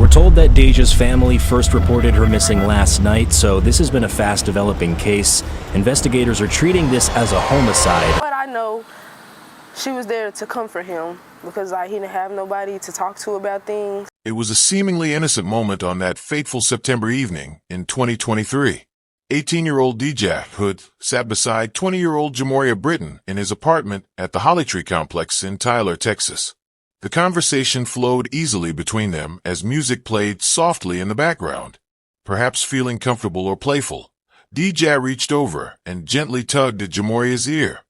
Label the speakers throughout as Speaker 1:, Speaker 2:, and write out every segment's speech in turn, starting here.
Speaker 1: We're told that Dejah's family first reported her missing last night, so this has been a fast-developing case. Investigators are treating this as a homicide.
Speaker 2: But I know she was there to comfort him because he didn't have nobody to talk to about things.
Speaker 3: It was a seemingly innocent moment on that fateful September evening in 2023. 18-year-old Dejah Hood sat beside 20-year-old Jamoria Britton in his apartment at the Holly Tree complex in Tyler, Texas. The conversation flowed easily between them as music played softly in the background. Perhaps feeling comfortable or playful, Dejah reached over and gently tugged at Jamoria's ear.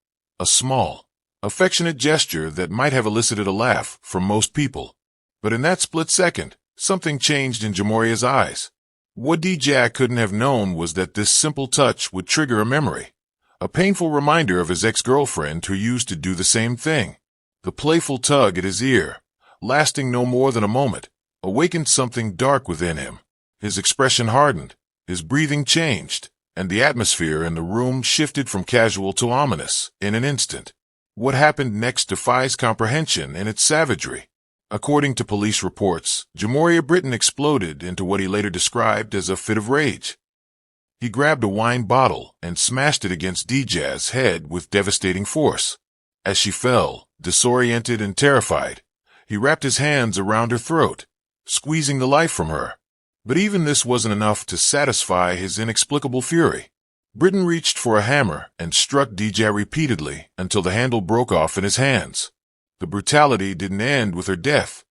Speaker 3: A small, affectionate gesture that might have elicited a laugh from most people. But in that split second, something changed in Jamoria's eyes. What Dejah couldn't have known was that this simple touch would trigger a memory. A painful reminder of his ex-girlfriend who used to do the same thing. The playful tug at his ear, lasting no more than a moment, awakened something dark within him. His expression hardened, his breathing changed, and the atmosphere in the room shifted from casual to ominous in an instant. What happened next defies comprehension in its savagery. According to police reports, Jamoria Britton exploded into what he later described as a fit of rage. He grabbed a wine bottle and smashed it against Dejah's head with devastating force. As she fell, disoriented and terrified, he wrapped his hands around her throat, squeezing the life from her. But even this wasn't enough to satisfy his inexplicable fury. Britton reached for a hammer and struck Dejah repeatedly until the handle broke off in his hands. The brutality didn't end with her death.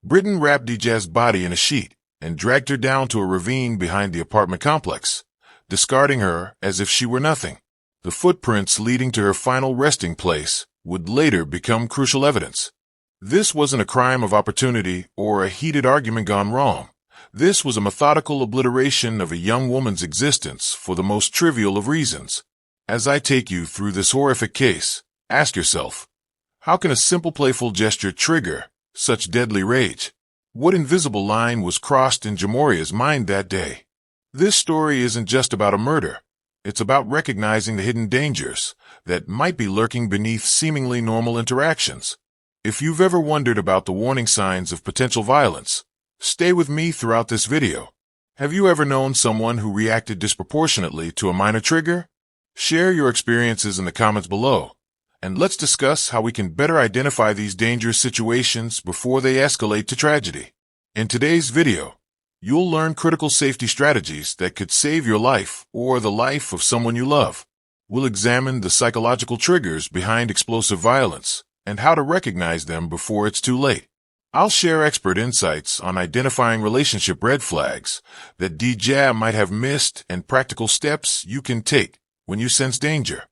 Speaker 3: Britton wrapped Dejah's body in a sheet and dragged her down to a ravine behind the apartment complex, discarding her as if she were nothing. The footprints leading to her final resting place would later become crucial evidence. This wasn't a crime of opportunity or a heated argument gone wrong. This was a methodical obliteration of a young woman's existence for the most trivial of reasons. As I take you through this horrific case, ask yourself, how can a simple playful gesture trigger such deadly rage? What invisible line was crossed in Jamoria's mind that day? This story isn't just about a murder. It's about recognizing the hidden dangers that might be lurking beneath seemingly normal interactions. If you've ever wondered about the warning signs of potential violence, stay with me throughout this video. Have you ever known someone who reacted disproportionately to a minor trigger? Share your experiences in the comments below, and let's discuss how we can better identify these dangerous situations before they escalate to tragedy. In today's video, you'll learn critical safety strategies that could save your life or the life of someone you love. We'll examine the psychological triggers behind explosive violence and how to recognize them before it's too late. I'll share expert insights on identifying relationship red flags that Dejah might have missed and practical steps you can take when you sense danger.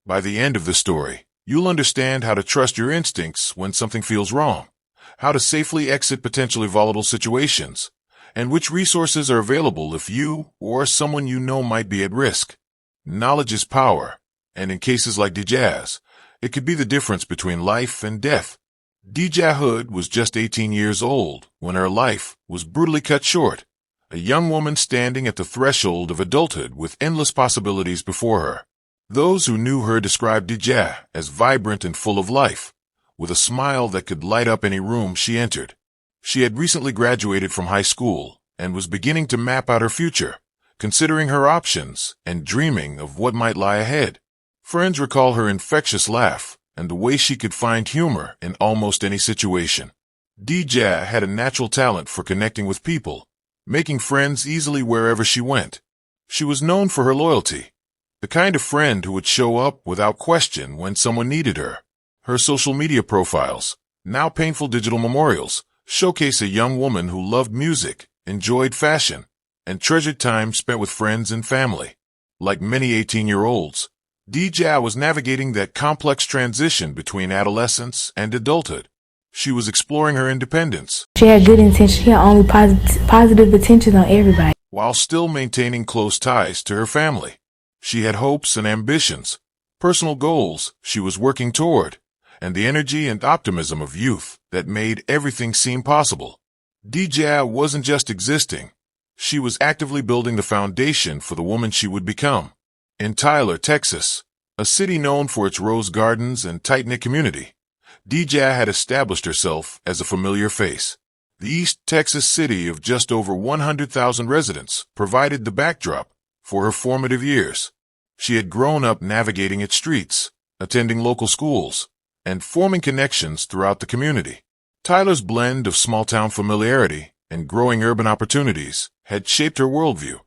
Speaker 3: By the end of the story, you'll understand how to trust your instincts when something feels wrong, how to safely exit potentially volatile situations, and which resources are available if you or someone you know might be at risk. Knowledge is power, and in cases like Dejah's, it could be the difference between life and death. Dejah Hood was just 18 years old when her life was brutally cut short, a young woman standing at the threshold of adulthood with endless possibilities before her. Those who knew her described Dejah as vibrant and full of life, with a smile that could light up any room she entered. She had recently graduated from high school and was beginning to map out her future, considering her options and dreaming of what might lie ahead. Friends recall her infectious laugh and the way she could find humor in almost any situation. Dejah had a natural talent for connecting with people, making friends easily wherever she went. She was known for her loyalty, the kind of friend who would show up without question when someone needed her. Her social media profiles, now painful digital memorials, showcase a young woman who loved music, enjoyed fashion, and treasured time spent with friends and family. Like many 18-year-olds, Dejah was navigating that complex transition between adolescence and adulthood. She was exploring her independence.
Speaker 4: She had good intentions. She had only positive intentions on everybody,
Speaker 3: while still maintaining close ties to her family. She had hopes and ambitions, personal goals she was working toward, and the energy and optimism of youth that made everything seem possible. Dejah wasn't just existing. She was actively building the foundation for the woman she would become. In Tyler, Texas, a city known for its rose gardens and tight-knit community, Dejah had established herself as a familiar face. The East Texas city of just over 100,000 residents provided the backdrop for her formative years. She had grown up navigating its streets, attending local schools, and forming connections throughout the community. Tyler's blend of small-town familiarity and growing urban opportunities had shaped her worldview.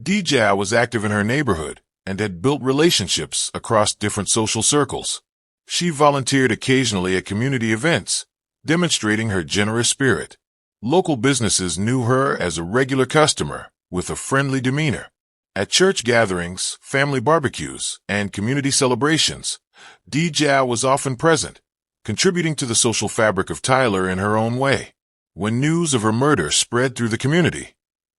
Speaker 3: Dejah was active in her neighborhood and had built relationships across different social circles. She volunteered occasionally at community events, demonstrating her generous spirit. Local businesses knew her as a regular customer with a friendly demeanor. At church gatherings, family barbecues, and community celebrations, Dejah was often present, contributing to the social fabric of Tyler in her own way. When news of her murder spread through the community,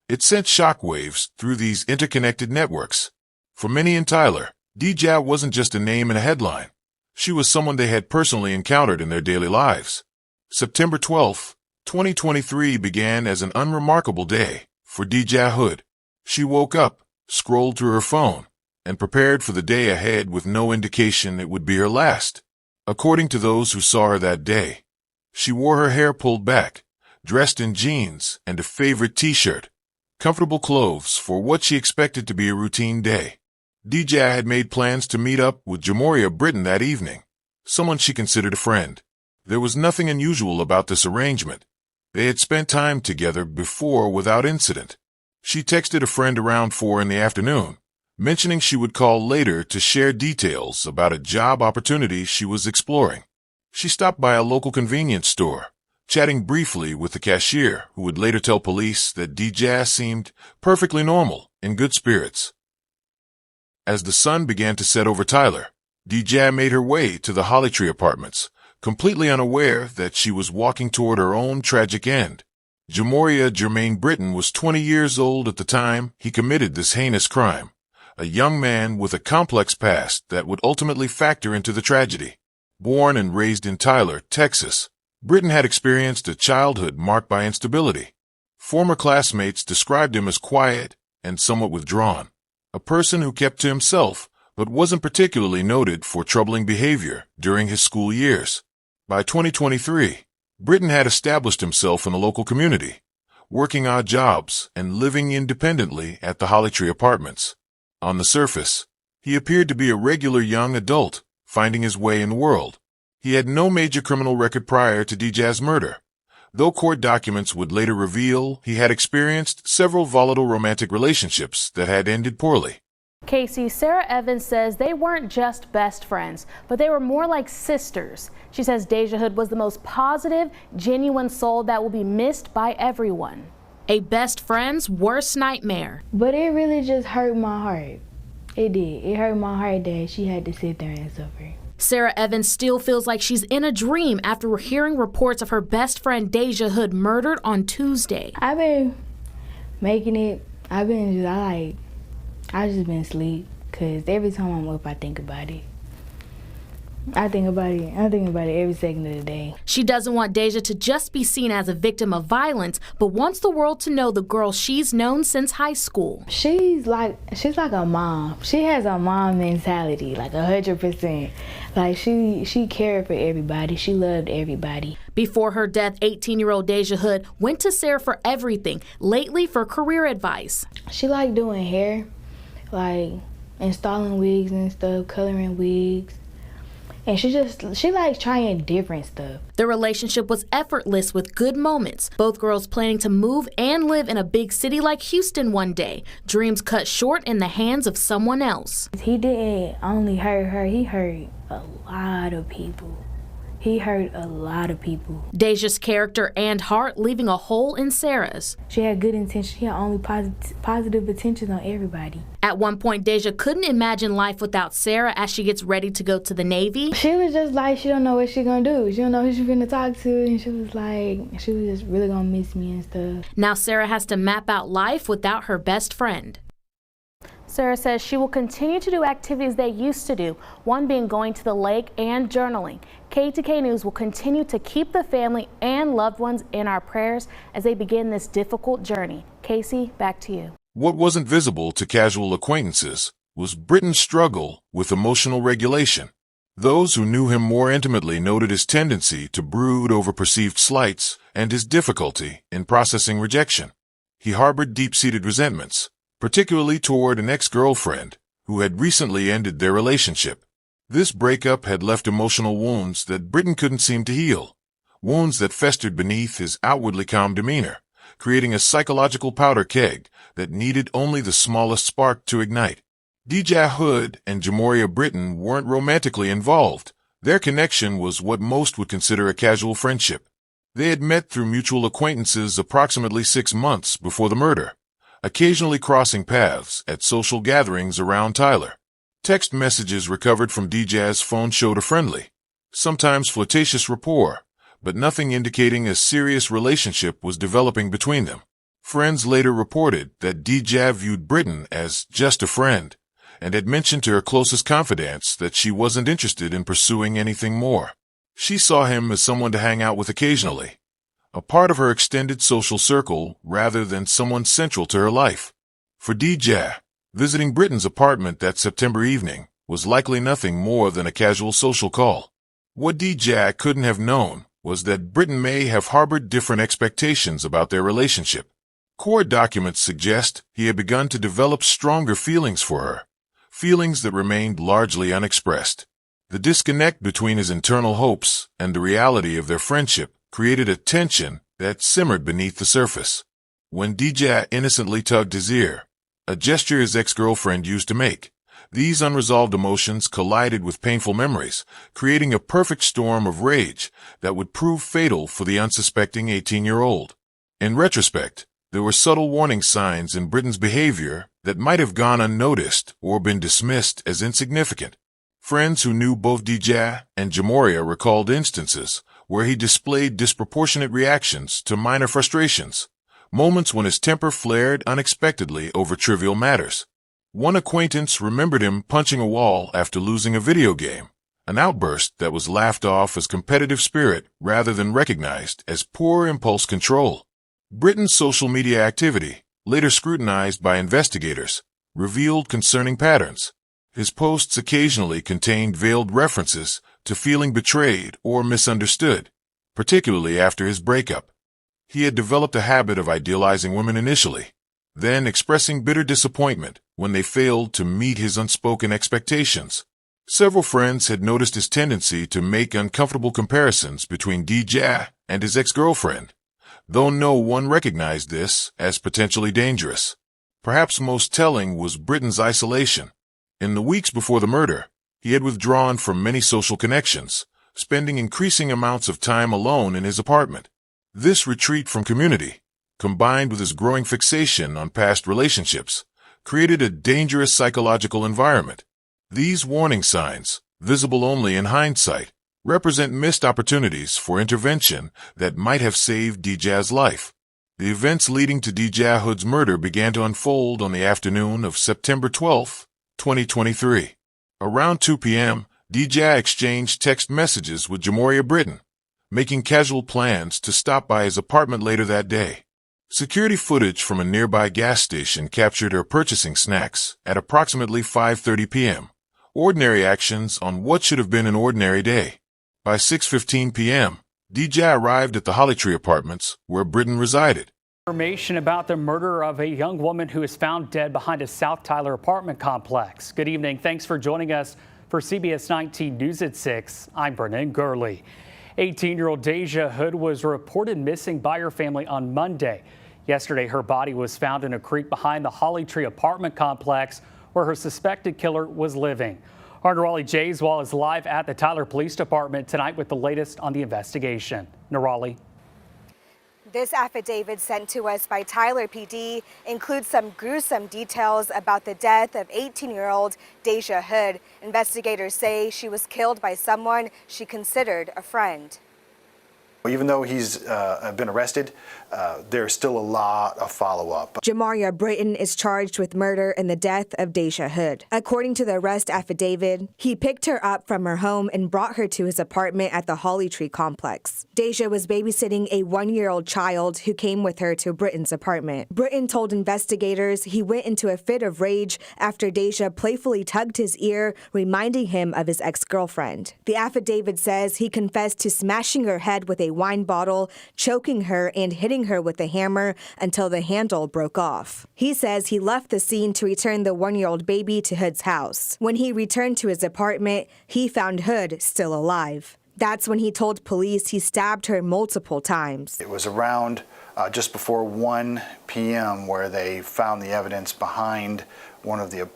Speaker 3: it sent shockwaves through these interconnected networks. For many in Tyler, Dejah wasn't just a name in a headline. She was someone they had personally encountered in their daily lives. September 12, 2023 began as an unremarkable day for Dejah Hood. She woke up, scrolled through her phone, and prepared for the day ahead with no indication it would be her last. According to those who saw her that day, she wore her hair pulled back, dressed in jeans and a favorite t-shirt, comfortable clothes for what she expected to be a routine day. Dejah had made plans to meet up with Jamoria Britton that evening, someone she considered a friend. There was nothing unusual about this arrangement. They had spent time together before without incident. She texted a friend around 4 in the afternoon, mentioning she would call later to share details about a job opportunity she was exploring. She stopped by a local convenience store, chatting briefly with the cashier, who would later tell police that Dejah seemed perfectly normal, in good spirits. As the sun began to set over Tyler, Dejah made her way to the Hollytree Apartments, completely unaware that she was walking toward her own tragic end. Jamoria Jermaine Britton was 20 years old at the time he committed this heinous crime, a young man with a complex past that would ultimately factor into the tragedy. Born and raised in Tyler, Texas, Britton had experienced a childhood marked by instability. Former classmates described him as quiet and somewhat withdrawn, a person who kept to himself but wasn't particularly noted for troubling behavior during his school years. By 2023, Britton had established himself in the local community, working odd jobs and living independently at the Hollytree Apartments. On the surface, he appeared to be a regular young adult, finding his way in the world. He had no major criminal record prior to Dejah's murder, though court documents would later reveal he had experienced several volatile romantic relationships that had ended poorly.
Speaker 5: Casey, Sarah Evans says they weren't just best friends, but they were more like sisters. She says Dejah Hood was the most positive, genuine soul that will be missed by everyone. A best friend's worst nightmare.
Speaker 4: But it really just hurt my heart. It did. It hurt my heart that she had to sit there and suffer.
Speaker 5: Sarah Evans still feels like she's in a dream after hearing reports of her best friend Dejah Hood murdered on Tuesday.
Speaker 4: I've been making it. I've just been asleep, because every time I'm up, I think about it. I think about it every second of the day.
Speaker 5: She doesn't want Dejah to just be seen as a victim of violence, but wants the world to know the girl she's known since high school.
Speaker 4: She's like a mom. She has a mom mentality, like 100%. Like she cared for everybody. She loved everybody.
Speaker 5: Before her death, 18-year-old Dejah Hood went to Sarah for everything, lately for career advice.
Speaker 4: She liked doing hair, like installing wigs and stuff, coloring wigs. And she likes trying different stuff.
Speaker 5: The relationship was effortless with good moments. Both girls planning to move and live in a big city like Houston one day. Dreams cut short in the hands of someone else.
Speaker 4: He didn't only hurt her, he hurt a lot of people. He hurt a lot of people.
Speaker 5: Dejah's character and heart leaving a hole in Sarah's.
Speaker 4: She had good intentions. She had only positive intentions on everybody.
Speaker 5: At one point, Dejah couldn't imagine life without Sarah as she gets ready to go to the Navy.
Speaker 4: She was just like, she don't know what she gonna do. She don't know who she's gonna talk to. And she was just really gonna miss me and stuff.
Speaker 5: Now Sarah has to map out life without her best friend. Sarah says she will continue to do activities they used to do, one being going to the lake and journaling. K2K News will continue to keep the family and loved ones in our prayers as they begin this difficult journey. Casey, back to you.
Speaker 3: What wasn't visible to casual acquaintances was Britton's struggle with emotional regulation. Those who knew him more intimately noted his tendency to brood over perceived slights and his difficulty in processing rejection. He harbored deep-seated resentments, particularly toward an ex-girlfriend who had recently ended their relationship. This breakup had left emotional wounds that Britton couldn't seem to heal, wounds that festered beneath his outwardly calm demeanor, creating a psychological powder keg that needed only the smallest spark to ignite. Dejah Hood and Jamoria Britton weren't romantically involved. Their connection was what most would consider a casual friendship. They had met through mutual acquaintances approximately 6 months before the murder, occasionally crossing paths at social gatherings around Tyler. Text messages recovered from Dejah's phone showed a friendly, sometimes flirtatious rapport, but nothing indicating a serious relationship was developing between them. Friends later reported that Dejah viewed Britton as just a friend, and had mentioned to her closest confidants that she wasn't interested in pursuing anything more. She saw him as someone to hang out with occasionally, a part of her extended social circle rather than someone central to her life. For Dejah, visiting Britton's apartment that September evening was likely nothing more than a casual social call. What Dejah couldn't have known was that Britton may have harbored different expectations about their relationship. Court documents suggest he had begun to develop stronger feelings for her, feelings that remained largely unexpressed. The disconnect between his internal hopes and the reality of their friendship created a tension that simmered beneath the surface. When Dejah innocently tugged his ear, a gesture his ex-girlfriend used to make, these unresolved emotions collided with painful memories, creating a perfect storm of rage that would prove fatal for the unsuspecting 18-year-old. In retrospect, there were subtle warning signs in Britton's behavior that might have gone unnoticed or been dismissed as insignificant. Friends who knew both Dejah and Jamoria recalled instances where he displayed disproportionate reactions to minor frustrations, moments when his temper flared unexpectedly over trivial matters. One acquaintance remembered him punching a wall after losing a video game, an outburst that was laughed off as competitive spirit rather than recognized as poor impulse control. Britton's social media activity, later scrutinized by investigators, revealed concerning patterns. His posts occasionally contained veiled references to feeling betrayed or misunderstood, particularly after his breakup. He had developed a habit of idealizing women initially, then expressing bitter disappointment when they failed to meet his unspoken expectations. Several friends had noticed his tendency to make uncomfortable comparisons between Dejah and his ex-girlfriend, though no one recognized this as potentially dangerous. Perhaps most telling was Britton's isolation. In the weeks before the murder, he had withdrawn from many social connections, spending increasing amounts of time alone in his apartment. This retreat from community, combined with his growing fixation on past relationships, created a dangerous psychological environment. These warning signs, visible only in hindsight, represent missed opportunities for intervention that might have saved Dejah's life. The events leading to Dejah Hood's murder began to unfold on the afternoon of September 12, 2023. Around 2 p.m., Dejah exchanged text messages with Jamoria Britton, making casual plans to stop by his apartment later that day. Security footage from a nearby gas station captured her purchasing snacks at approximately 5:30 p.m., ordinary actions on what should have been an ordinary day. By 6:15 p.m., Dejah arrived at the Holly Tree Apartments, where Britton resided.
Speaker 6: Information about the murder of a young woman who is found dead behind a South Tyler apartment complex. Good evening. Thanks for joining us for CBS 19 News at 6. I'm Brennan Gurley. 18-year-old Dejah Hood was reported missing by her family on Monday. Yesterday, her body was found in a creek behind the Holly Tree apartment complex where her suspected killer was living. Our Nirali Jayswal is live at the Tyler Police Department tonight with the latest on the investigation. Nirali.
Speaker 7: This affidavit sent to us by Tyler PD includes some gruesome details about the death of 18-year-old Dejah Hood. Investigators say she was killed by someone she considered a friend.
Speaker 8: Even though he's been arrested, there's still a lot of follow-up.
Speaker 7: Jamaria Britton is charged with murder in the death of Dejah Hood. According to the arrest affidavit, he picked her up from her home and brought her to his apartment at the Holly Tree complex. Dejah was babysitting a 1-year-old child who came with her to Britton's apartment. Britton told investigators he went into a fit of rage after Dejah playfully tugged his ear, reminding him of his ex-girlfriend. The affidavit says he confessed to smashing her head with a wine bottle, choking her, and hitting her with a hammer until the handle broke off. He says he left the scene to return the 1-year-old baby to Hood's house. When he returned to his apartment, he found Hood still alive. That's when he told police he stabbed her multiple times.
Speaker 8: It was around just before 1 p.m. where they found the evidence behind one of the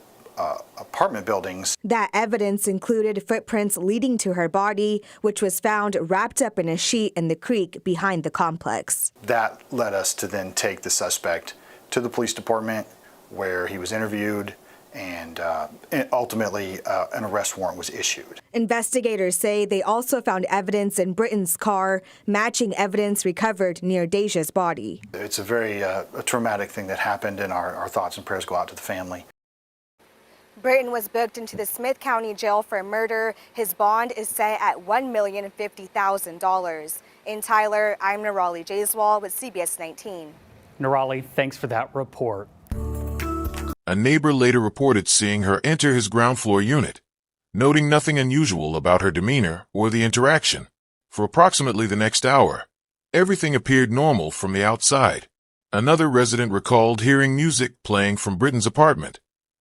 Speaker 8: apartment buildings.
Speaker 7: That evidence included footprints leading to her body, which was found wrapped up in a sheet in the creek behind the complex.
Speaker 8: That led us to then take the suspect to the police department, where he was interviewed, and ultimately an arrest warrant was issued.
Speaker 7: Investigators say they also found evidence in Britton's car matching evidence recovered near Dejah's body.
Speaker 8: It's a very traumatic thing that happened, and our thoughts and prayers go out to the family.
Speaker 7: Britton was booked into the Smith County Jail for murder. His bond is set at $1,050,000. In Tyler, I'm Nirali Jaiswal with CBS 19.
Speaker 6: Nirali, thanks for that report.
Speaker 3: A neighbor later reported seeing her enter his ground floor unit, noting nothing unusual about her demeanor or the interaction. For approximately the next hour, everything appeared normal from the outside. Another resident recalled hearing music playing from Britton's apartment,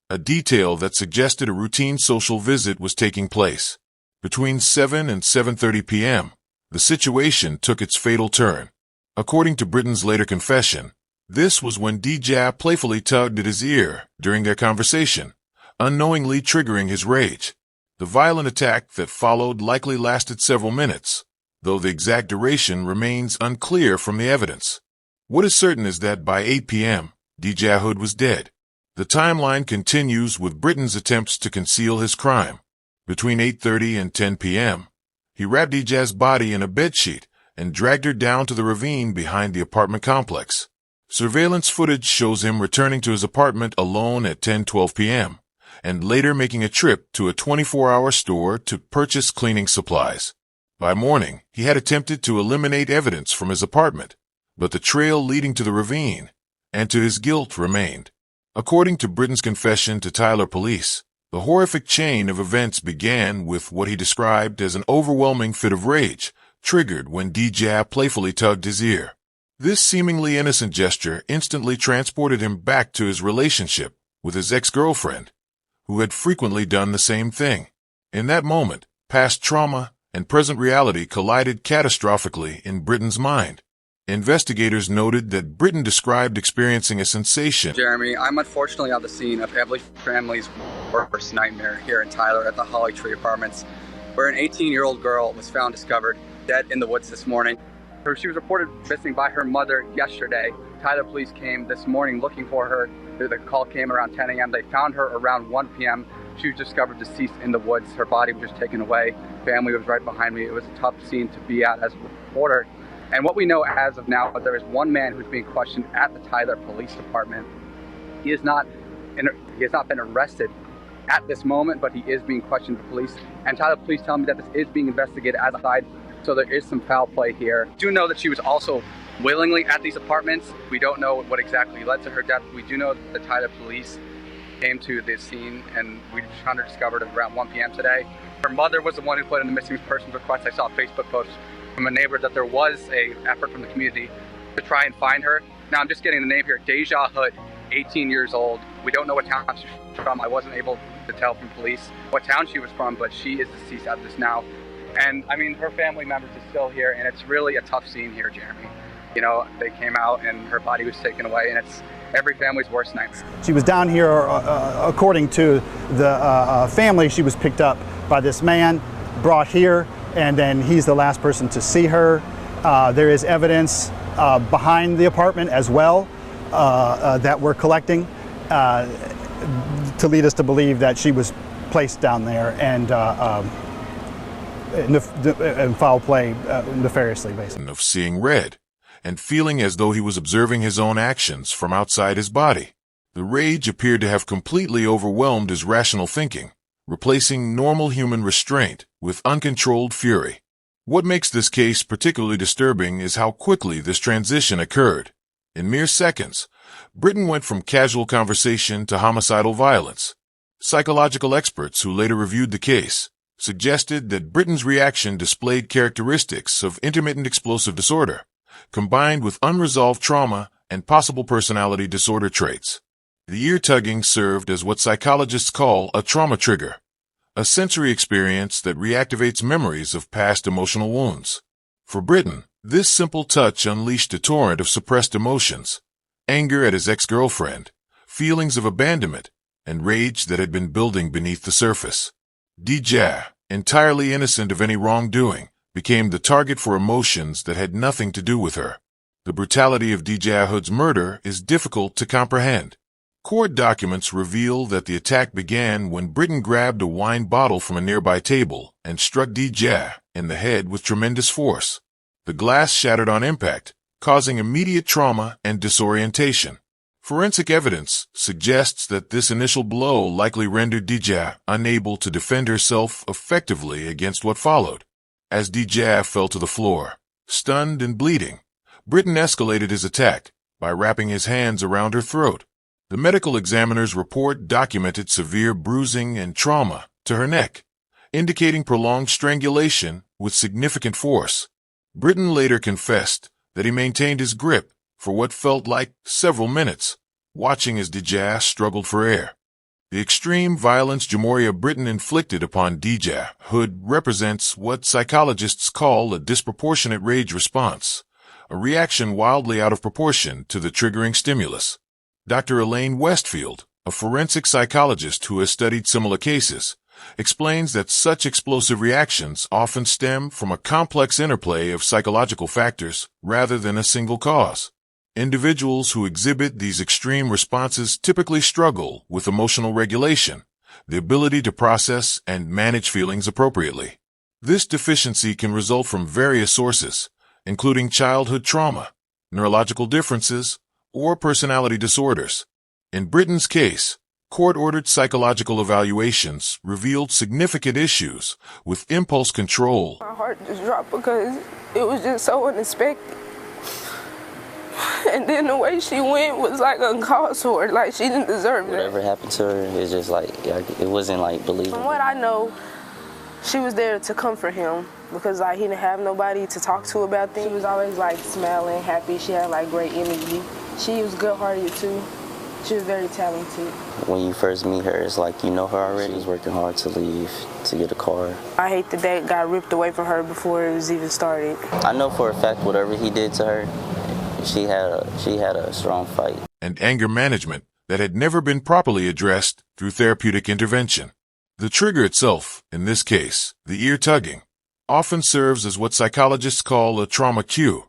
Speaker 3: a detail that suggested a routine social visit was taking place. Between 7 and 7:30 p.m., the situation took its fatal turn. According to Britton's later confession, this was when Deja playfully tugged at his ear during their conversation, unknowingly triggering his rage. The violent attack that followed likely lasted several minutes, though the exact duration remains unclear from the evidence. What is certain is that by 8 p.m., Dejah Hood was dead. The timeline continues with Britton's attempts to conceal his crime. Between 8:30 and 10 p.m., he wrapped Dejah's body in a bedsheet and dragged her down to the ravine behind the apartment complex. Surveillance footage shows him returning to his apartment alone at 10:12 p.m. and later making a trip to a 24-hour store to purchase cleaning supplies. By morning, he had attempted to eliminate evidence from his apartment, but the trail leading to the ravine and to his guilt remained. According to Britton's confession to Tyler police, the horrific chain of events began with what he described as an overwhelming fit of rage, triggered when Dejah playfully tugged his ear. This seemingly innocent gesture instantly transported him back to his relationship with his ex-girlfriend, who had frequently done the same thing. In that moment, past trauma and present reality collided catastrophically in Britton's mind. Investigators noted that Britton described experiencing a sensation.
Speaker 9: Jeremy, I'm unfortunately on the scene of every family's worst nightmare here in Tyler at the Holly Tree Apartments, where an 18-year-old girl was found discovered dead in the woods this morning. She was reported missing by her mother yesterday. Tyler police came this morning looking for her. The call came around 10 a.m. They found her around 1 p.m. She was discovered deceased in the woods. Her body was just taken away. Family was right behind me. It was a tough scene to be at as a reporter. And what we know as of now, there is one man who's being questioned at the Tyler Police Department. He has not been arrested at this moment, but he is being questioned by police. And Tyler police tell me that this is being investigated as a side, so there is some foul play here. We do know that she was also willingly at these apartments. We don't know what exactly led to her death. We do know that the Tyler police came to the scene, and we found her discovered at around 1 p.m. today. Her mother was the one who put in the missing persons request. I saw a Facebook post from a neighbor that there was an effort from the community to try and find her. Now I'm just getting the name here, Dejah Hood, 18 years old. We don't know what town she's from. I wasn't able to tell from police what town she was from, but she is deceased as of this now. And I mean, her family members are still here, and it's really a tough scene here, Jeremy. You know, they came out and her body was taken away, and it's every family's worst nightmare.
Speaker 10: She was down here, according to the family, she was picked up by this man, brought here, and then he's the last person to see her. There is evidence behind the apartment as well that we're collecting to lead us to believe that she was placed down there and and foul play nefariously, basically.
Speaker 3: Of seeing red and feeling as though he was observing his own actions from outside his body. The rage appeared to have completely overwhelmed his rational thinking, replacing normal human restraint with uncontrolled fury. What makes this case particularly disturbing is how quickly this transition occurred. In mere seconds, Britton went from casual conversation to homicidal violence. Psychological experts who later reviewed the case suggested that Britton's reaction displayed characteristics of intermittent explosive disorder, combined with unresolved trauma and possible personality disorder traits. The ear-tugging served as what psychologists call a trauma trigger, a sensory experience that reactivates memories of past emotional wounds. For Britton, this simple touch unleashed a torrent of suppressed emotions, anger at his ex-girlfriend, feelings of abandonment, and rage that had been building beneath the surface. Deja, entirely innocent of any wrongdoing, became the target for emotions that had nothing to do with her. The brutality of Dejah Hood's murder is difficult to comprehend. Court documents reveal that the attack began when Britton grabbed a wine bottle from a nearby table and struck Dejah in the head with tremendous force. The glass shattered on impact, causing immediate trauma and disorientation. Forensic evidence suggests that this initial blow likely rendered Dejah unable to defend herself effectively against what followed. As Dejah fell to the floor, stunned and bleeding, Britton escalated his attack by wrapping his hands around her throat. The medical examiner's report documented severe bruising and trauma to her neck, indicating prolonged strangulation with significant force. Britton later confessed that he maintained his grip for what felt like several minutes, watching as Dejah struggled for air. The extreme violence Jamoria Britton inflicted upon Dejah Hood represents what psychologists call a disproportionate rage response, a reaction wildly out of proportion to the triggering stimulus. Dr. Elaine Westfield, a forensic psychologist who has studied similar cases, explains that such explosive reactions often stem from a complex interplay of psychological factors rather than a single cause. Individuals who exhibit these extreme responses typically struggle with emotional regulation, the ability to process and manage feelings appropriately. This deficiency can result from various sources, including childhood trauma, neurological differences, or personality disorders. In Britton's case, court-ordered psychological evaluations revealed significant issues with impulse control.
Speaker 2: My heart just dropped because it was just so unexpected. And then the way she went was like uncalled for, like she didn't deserve it.
Speaker 11: Whatever happened to her, it's just like, it wasn't like believable.
Speaker 2: From what I know, she was there to comfort him because like he didn't have nobody to talk to about things. She was always like smiling, happy. She had like great energy. She was good-hearted too. She was very talented.
Speaker 11: When you first meet her, it's like you know her already. She's working hard to leave, to get a car.
Speaker 2: I hate that that got ripped away from her before it was even started.
Speaker 11: I know for a fact whatever he did to her, she had a strong fight.
Speaker 3: And anger management that had never been properly addressed through therapeutic intervention. The trigger itself, in this case, the ear tugging, often serves as what psychologists call a trauma cue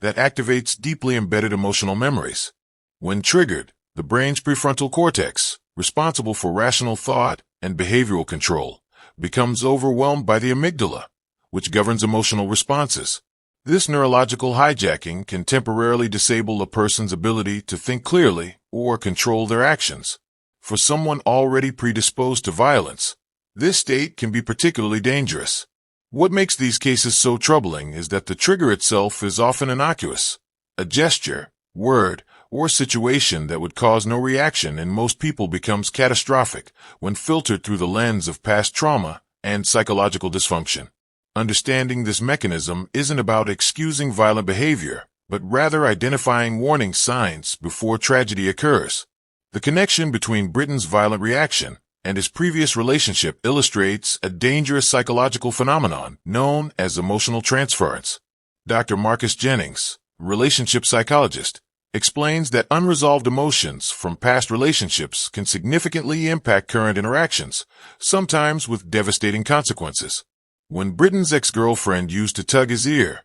Speaker 3: that activates deeply embedded emotional memories. When triggered, the brain's prefrontal cortex, responsible for rational thought and behavioral control, becomes overwhelmed by the amygdala, which governs emotional responses. This neurological hijacking can temporarily disable a person's ability to think clearly or control their actions. For someone already predisposed to violence, this state can be particularly dangerous. What makes these cases so troubling is that the trigger itself is often innocuous. A gesture, word, or situation that would cause no reaction in most people becomes catastrophic when filtered through the lens of past trauma and psychological dysfunction. Understanding this mechanism isn't about excusing violent behavior, but rather identifying warning signs before tragedy occurs. The connection between Britton's violent reaction and his previous relationship illustrates a dangerous psychological phenomenon known as emotional transference. Dr. Marcus Jennings, relationship psychologist, explains that unresolved emotions from past relationships can significantly impact current interactions, sometimes with devastating consequences. When Britton's ex-girlfriend used to tug his ear,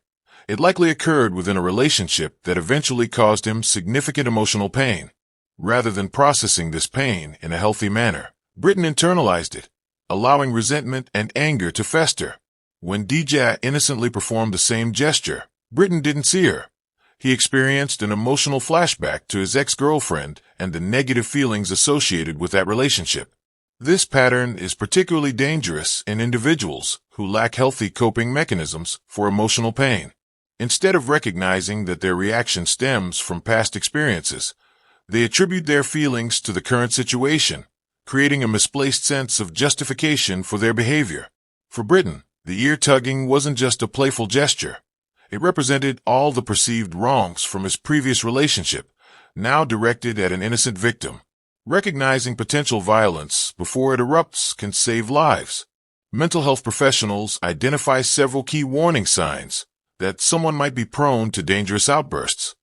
Speaker 3: it likely occurred within a relationship that eventually caused him significant emotional pain. Rather than processing this pain in a healthy manner, Britton internalized it, allowing resentment and anger to fester. When Dejah innocently performed the same gesture, Britton didn't see her. He experienced an emotional flashback to his ex-girlfriend and the negative feelings associated with that relationship. This pattern is particularly dangerous in individuals who lack healthy coping mechanisms for emotional pain. Instead of recognizing that their reaction stems from past experiences, they attribute their feelings to the current situation, creating a misplaced sense of justification for their behavior. For Britton, the ear-tugging wasn't just a playful gesture. It represented all the perceived wrongs from his previous relationship, now directed at an innocent victim. Recognizing potential violence before it erupts can save lives. Mental health professionals identify several key warning signs that someone might be prone to dangerous outbursts.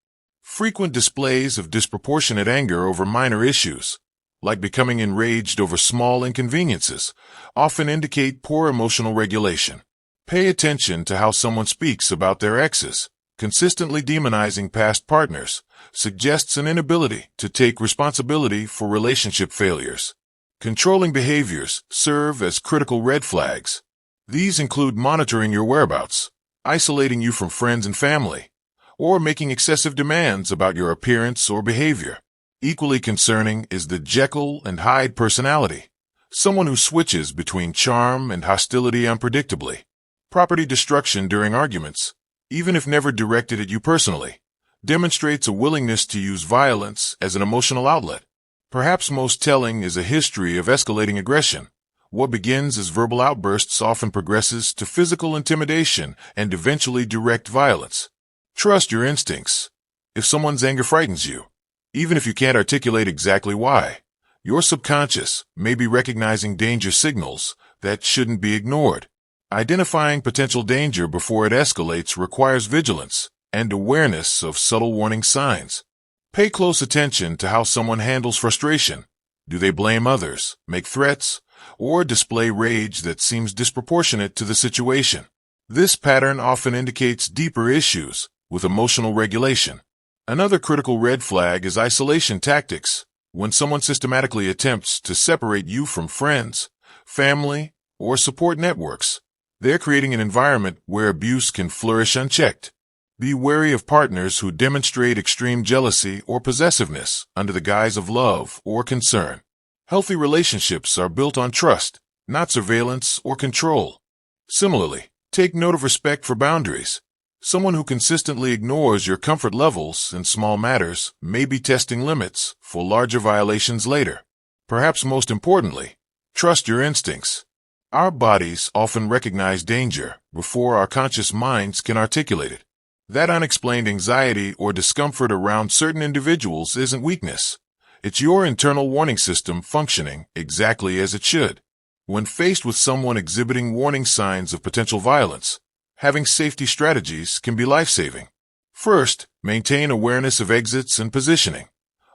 Speaker 3: Frequent displays of disproportionate anger over minor issues, like becoming enraged over small inconveniences, often indicate poor emotional regulation. Pay attention to how someone speaks about their exes. Consistently demonizing past partners suggests an inability to take responsibility for relationship failures. Controlling behaviors serve as critical red flags. These include monitoring your whereabouts, isolating you from friends and family, or making excessive demands about your appearance or behavior. Equally concerning is the Jekyll and Hyde personality, someone who switches between charm and hostility unpredictably. Property destruction during arguments, even if never directed at you personally, demonstrates a willingness to use violence as an emotional outlet. Perhaps most telling is a history of escalating aggression. What begins as verbal outbursts often progresses to physical intimidation and eventually direct violence. Trust your instincts. If someone's anger frightens you, even if you can't articulate exactly why, your subconscious may be recognizing danger signals that shouldn't be ignored. Identifying potential danger before it escalates requires vigilance and awareness of subtle warning signs. Pay close attention to how someone handles frustration. Do they blame others, make threats, or display rage that seems disproportionate to the situation? This pattern often indicates deeper issues with emotional regulation. Another critical red flag is isolation tactics. When someone systematically attempts to separate you from friends, family, or support networks, they're creating an environment where abuse can flourish unchecked. Be wary of partners who demonstrate extreme jealousy or possessiveness under the guise of love or concern. Healthy relationships are built on trust, not surveillance or control. Similarly, take note of respect for boundaries. Someone who consistently ignores your comfort levels in small matters may be testing limits for larger violations later. Perhaps most importantly, trust your instincts. Our bodies often recognize danger before our conscious minds can articulate it. That unexplained anxiety or discomfort around certain individuals isn't weakness. It's your internal warning system functioning exactly as it should. When faced with someone exhibiting warning signs of potential violence, having safety strategies can be life-saving. First, maintain awareness of exits and positioning.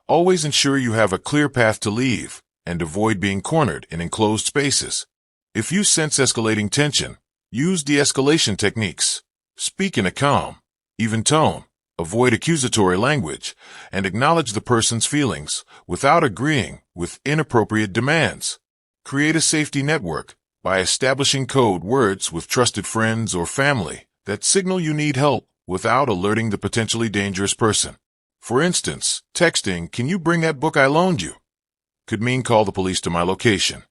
Speaker 3: Always ensure you have a clear path to leave and avoid being cornered in enclosed spaces. If you sense escalating tension, use de-escalation techniques. Speak in a calm, even tone, avoid accusatory language, and acknowledge the person's feelings without agreeing with inappropriate demands. Create a safety network by establishing code words with trusted friends or family that signal you need help without alerting the potentially dangerous person. For instance, texting, "Can you bring that book I loaned you?" could mean call the police to my location.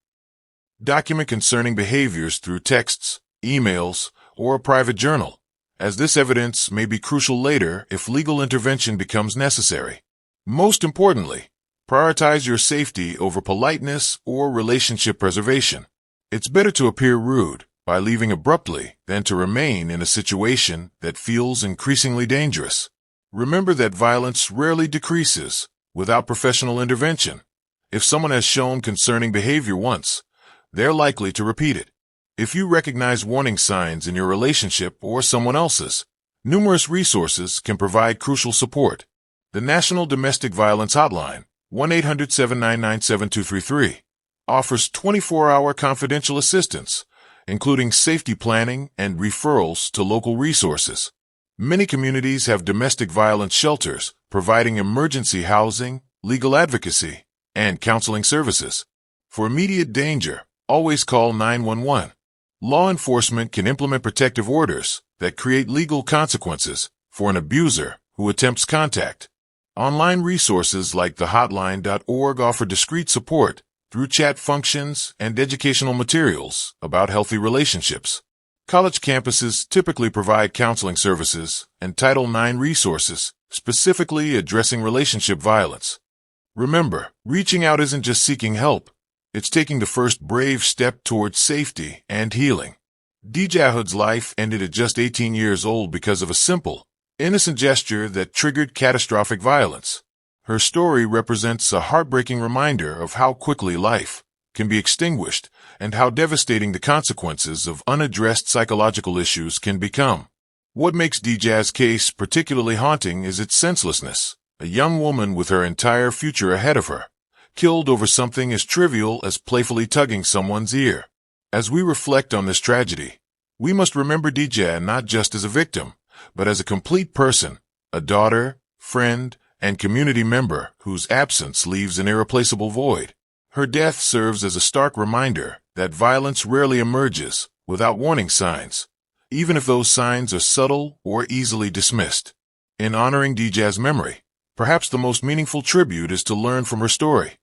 Speaker 3: Document concerning behaviors through texts, emails, or a private journal, as this evidence may be crucial later if legal intervention becomes necessary. Most importantly, prioritize your safety over politeness or relationship preservation. It's better to appear rude by leaving abruptly than to remain in a situation that feels increasingly dangerous. Remember that violence rarely decreases without professional intervention. If someone has shown concerning behavior once, they're likely to repeat it. If you recognize warning signs in your relationship or someone else's, numerous resources can provide crucial support. The National Domestic Violence Hotline, 1-800-799-7233, offers 24-hour confidential assistance, including safety planning and referrals to local resources. Many communities have domestic violence shelters providing emergency housing, legal advocacy, and counseling services. For immediate danger, always call 911. Law enforcement can implement protective orders that create legal consequences for an abuser who attempts contact. Online resources like thehotline.org offer discreet support through chat functions and educational materials about healthy relationships. College campuses typically provide counseling services and Title IX resources specifically addressing relationship violence. Remember, reaching out isn't just seeking help. It's taking the first brave step towards safety and healing. Dejah's life ended at just 18 years old because of a simple, innocent gesture that triggered catastrophic violence. Her story represents a heartbreaking reminder of how quickly life can be extinguished and how devastating the consequences of unaddressed psychological issues can become. What makes Dejah's case particularly haunting is its senselessness. A young woman with her entire future ahead of her, killed over something as trivial as playfully tugging someone's ear. As we reflect on this tragedy, we must remember Dejah not just as a victim, but as a complete person, a daughter, friend, and community member whose absence leaves an irreplaceable void. Her death serves as a stark reminder that violence rarely emerges without warning signs, even if those signs are subtle or easily dismissed. In honoring Dejah's memory, perhaps the most meaningful tribute is to learn from her story,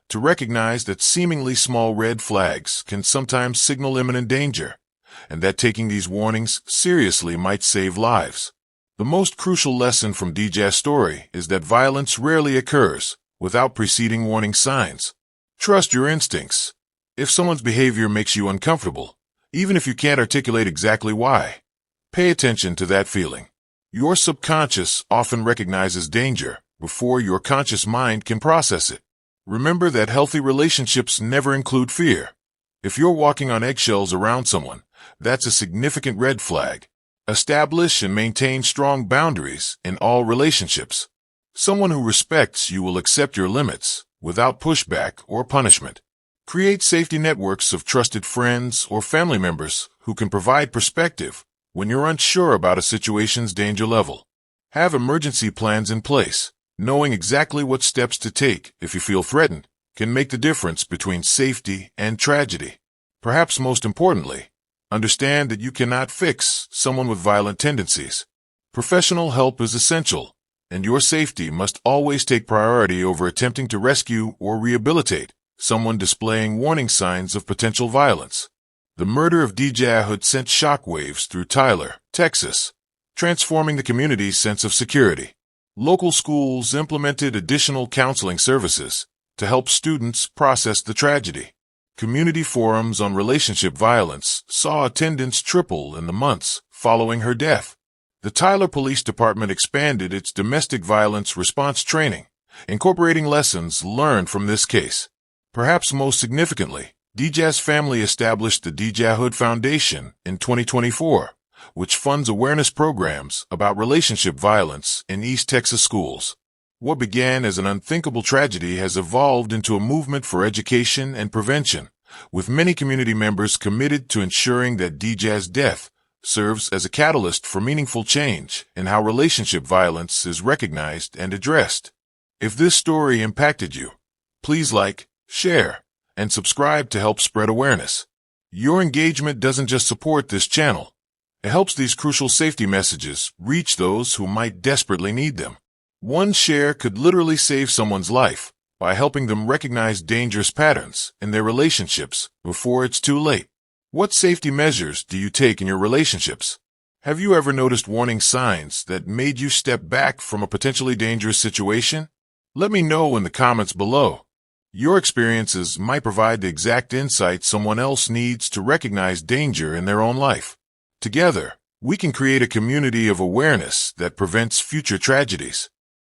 Speaker 3: to recognize that seemingly small red flags can sometimes signal imminent danger, and that taking these warnings seriously might save lives. The most crucial lesson from Dejah's story is that violence rarely occurs without preceding warning signs. Trust your instincts. If someone's behavior makes you uncomfortable, even if you can't articulate exactly why, pay attention to that feeling. Your subconscious often recognizes danger before your conscious mind can process it. Remember that healthy relationships never include fear. If you're walking on eggshells around someone, that's a significant red flag. Establish and maintain strong boundaries in all relationships. Someone who respects you will accept your limits without pushback or punishment. Create safety networks of trusted friends or family members who can provide perspective when you're unsure about a situation's danger level. Have emergency plans in place. Knowing exactly what steps to take if you feel threatened can make the difference between safety and tragedy. Perhaps most importantly, understand that you cannot fix someone with violent tendencies. Professional help is essential, and your safety must always take priority over attempting to rescue or rehabilitate someone displaying warning signs of potential violence. The murder of Dejah sent shockwaves through Tyler, Texas, transforming the community's sense of security. Local schools implemented additional counseling services to help students process the tragedy. Community forums on relationship violence saw attendance triple in the months following her death. The Tyler Police Department expanded its domestic violence response training, incorporating lessons learned from this case. Perhaps most significantly, Dejah's family established the Dejah Foundation in 2024, which funds awareness programs about relationship violence in East Texas schools. What began as an unthinkable tragedy has evolved into a movement for education and prevention, with many community members committed to ensuring that Dejah's death serves as a catalyst for meaningful change in how relationship violence is recognized and addressed. If this story impacted you, please like, share, and subscribe to help spread awareness. Your engagement doesn't just support this channel. It helps these crucial safety messages reach those who might desperately need them. One share could literally save someone's life by helping them recognize dangerous patterns in their relationships before it's too late. What safety measures do you take in your relationships? Have you ever noticed warning signs that made you step back from a potentially dangerous situation? Let me know in the comments below. Your experiences might provide the exact insight someone else needs to recognize danger in their own life. Together, we can create a community of awareness that prevents future tragedies.